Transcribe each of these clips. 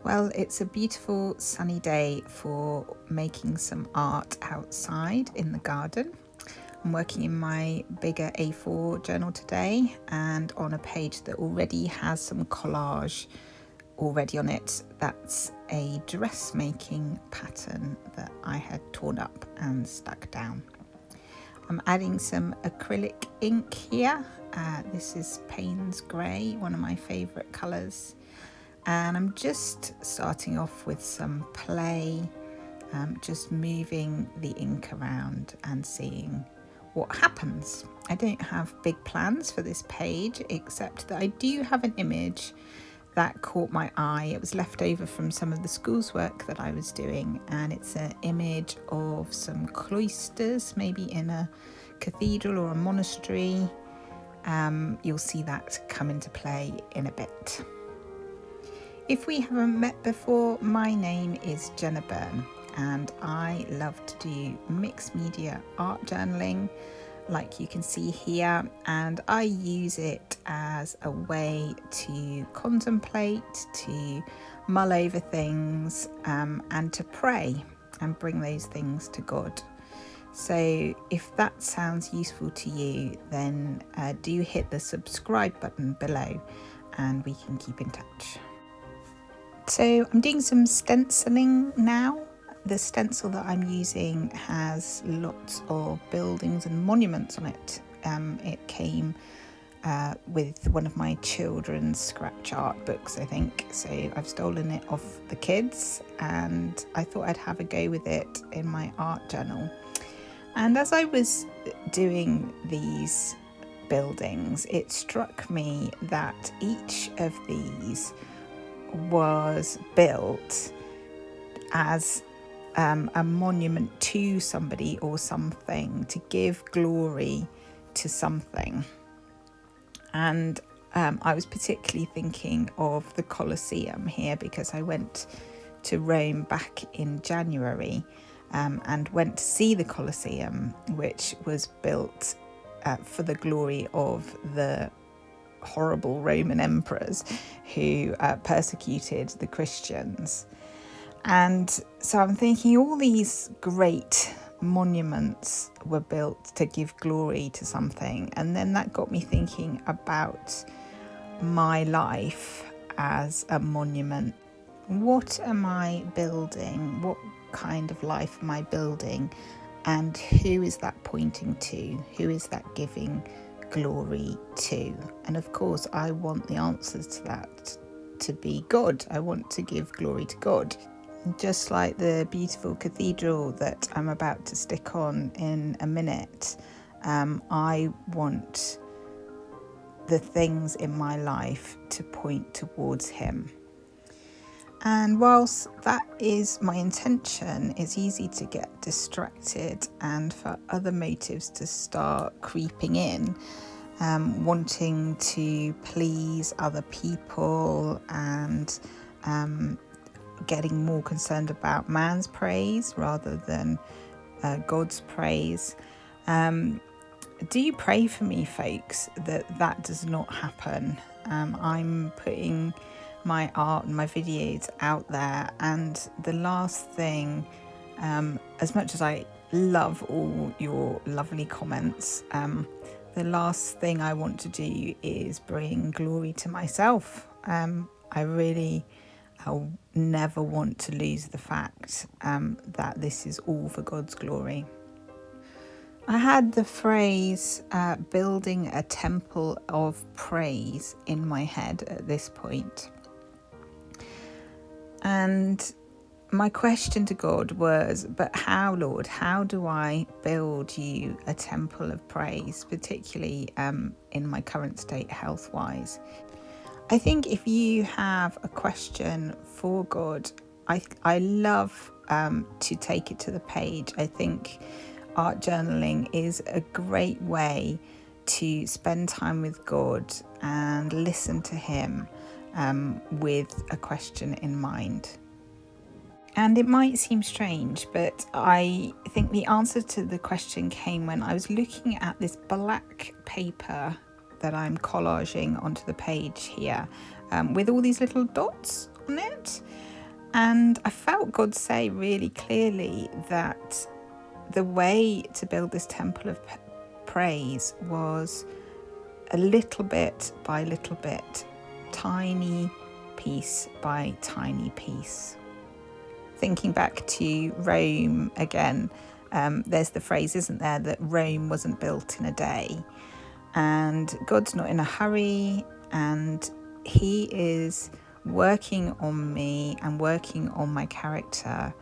Well, it's a beautiful sunny day for making some art outside in the garden. I'm working in my bigger A4 journal today and on a page that already has some collage already on it. That's a dressmaking pattern that I had torn up and stuck down. I'm adding some acrylic ink here. This is Payne's Grey, one of my favourite colours. And I'm just starting off with some play, just moving the ink around and seeing what happens. I don't have big plans for this page, except that I do have an image that caught my eye. It was left over from some of the school's work that I was doing, and it's an image of some cloisters, maybe in a cathedral or a monastery. You'll see that come into play in a bit. If we haven't met before, my name is Jenna and I love to do mixed media art journaling like you can see here, and I use it as a way to contemplate, to mull over things, and to pray and bring those things to God. So if that sounds useful to you, then do hit the subscribe button below and we can keep in touch. So I'm doing some stenciling now. The stencil that I'm using has lots of buildings and monuments on it. It came with one of my children's scratch art books, I think. So I've stolen it off the kids and I thought I'd have a go with it in my art journal. And as I was doing these buildings, it struck me that each of these was built as a monument to somebody or something, to give glory to something. And I was particularly thinking of the Colosseum here because I went to Rome back in January and went to see the Colosseum, which was built for the glory of the horrible Roman emperors who persecuted the Christians. And so I'm thinking all these great monuments were built to give glory to something, and then that got me thinking about my life as a monument. What am I building? What kind of life am I building? And who is that pointing to? Who is that giving glory to? And of course I want the answers to that to be God. I want to give glory to God. Just like the beautiful cathedral that I'm about to stick on in a minute, I want the things in my life to point towards Him. And whilst that is my intention, it's easy to get distracted and for other motives to start creeping in, wanting to please other people and getting more concerned about man's praise rather than God's praise. Do you pray for me, folks, that does not happen? I'm putting my art and my videos out there, and the last thing, as much as I love all your lovely comments, the last thing I want to do is bring glory to myself. I'll never want to lose the fact that this is all for God's glory. I had the phrase building a temple of praise in my head at this point. And my question to God was, but how, Lord? How do I build you a temple of praise, particularly in my current state health-wise? I think if you have a question for God, I love to take it to the page. I think art journaling is a great way to spend time with God and listen to Him with a question in mind. And it might seem strange, but I think the answer to the question came when I was looking at this black paper that I'm collaging onto the page here with all these little dots on it. And I felt God say really clearly that the way to build this temple of praise was a little bit by little bit, tiny piece by tiny piece. Thinking back to Rome again, there's the phrase, isn't there, that Rome wasn't built in a day. And God's not in a hurry, and he is working on me and working on my character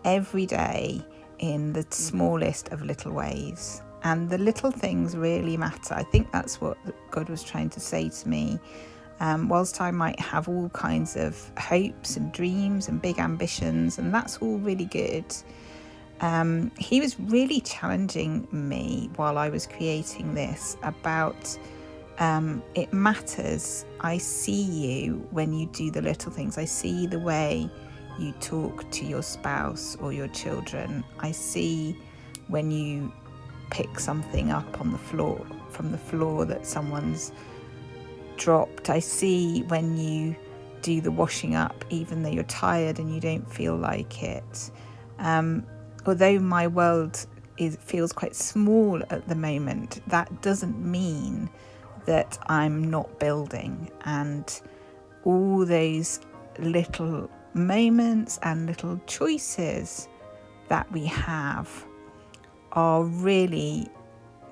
every day in the smallest of little ways. And the little things really matter. I think that's what God was trying to say to me. Whilst I might have all kinds of hopes and dreams and big ambitions, and that's all really good, he was really challenging me while I was creating this about it matters. I see you when you do the little things. I see the way you talk to your spouse or your children. I see when you pick something up on the floor, from the floor that someone's dropped. I see when you do the washing up, even though you're tired and you don't feel like it. Although my world feels quite small at the moment, that doesn't mean that I'm not building. And all those little moments and little choices that we have are really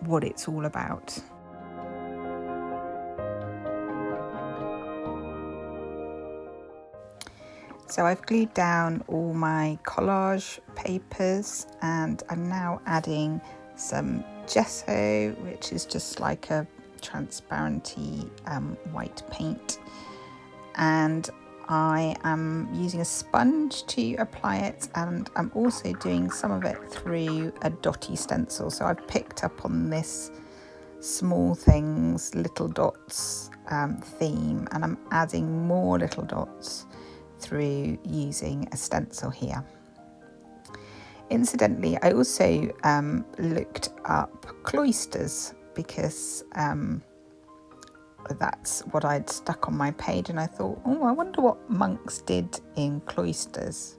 what it's all about. So I've glued down all my collage papers, and I'm now adding some gesso, which is just like a transparency white paint, and I am using a sponge to apply it, and I'm also doing some of it through a dotty stencil. So I've picked up on this small things, little dots theme, and I'm adding more little dots through using a stencil here. Incidentally, I also looked up cloisters because that's what I'd stuck on my page, and I thought, I wonder what monks did in cloisters.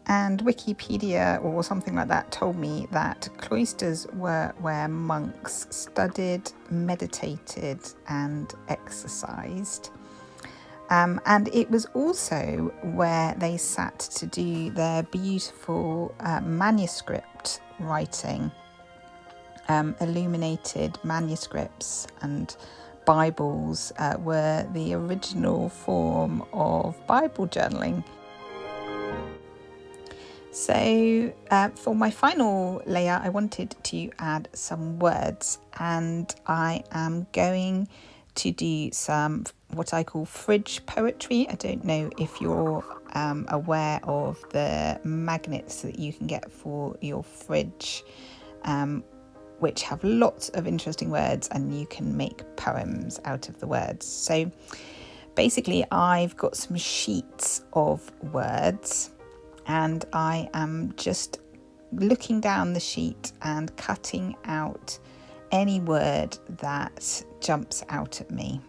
And Wikipedia or something like that told me that cloisters were where monks studied, meditated and exercised. And it was also where they sat to do their beautiful manuscript writing. Illuminated manuscripts and Bibles were the original form of Bible journaling. So for my final layer, I wanted to add some words, and I am going to do some what I call fridge poetry. I don't know if you're aware of the magnets that you can get for your fridge, which have lots of interesting words, and you can make poems out of the words. So basically, I've got some sheets of words, and I am just looking down the sheet and cutting out any word that jumps out at me.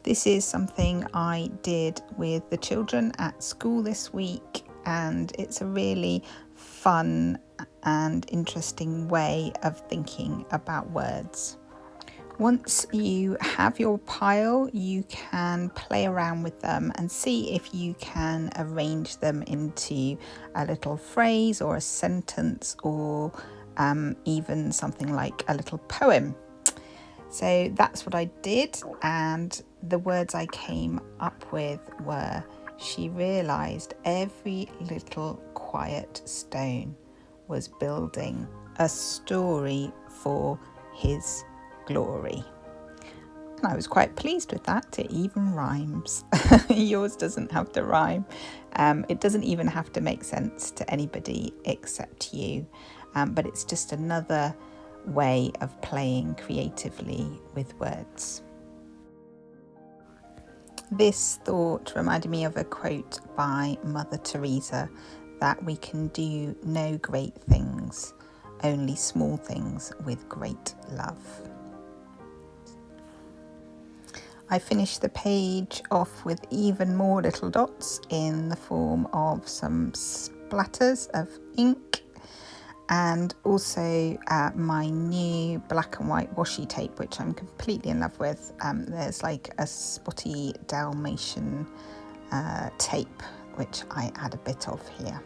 This is something I did with the children at school this week, and it's a really fun and interesting way of thinking about words. Once you have your pile, you can play around with them and see if you can arrange them into a little phrase or a sentence, or even something like a little poem. So that's what I did, and the words I came up with were: she realised every little quiet stone was building a story for his glory. And I was quite pleased with that. It even rhymes. Yours doesn't have to rhyme. It doesn't even have to make sense to anybody except you. But it's just another way of playing creatively with words. This thought reminded me of a quote by Mother Teresa, that we can do no great things, only small things with great love. I finished the page off with even more little dots in the form of some splatters of ink, and also my new black and white washi tape, which I'm completely in love with. There's like a spotty Dalmatian tape, which I add a bit of here.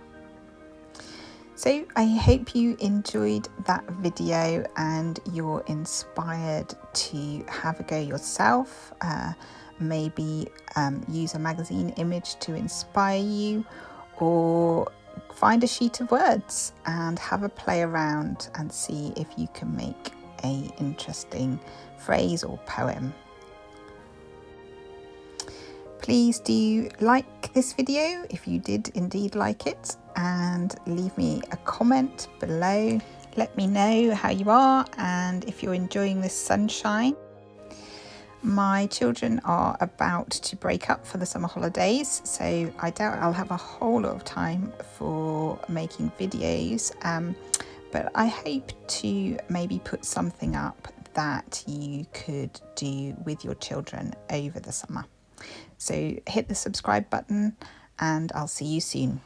So I hope you enjoyed that video and you're inspired to have a go yourself. Maybe use a magazine image to inspire you, or find a sheet of words and have a play around and see if you can make an interesting phrase or poem. Please do like this video if you did indeed like it, and leave me a comment below. Let me know how you are and if you're enjoying this sunshine. My children are about to break up for the summer holidays, so I doubt I'll have a whole lot of time for making videos, but I hope to maybe put something up that you could do with your children over the summer. So hit the subscribe button and I'll see you soon.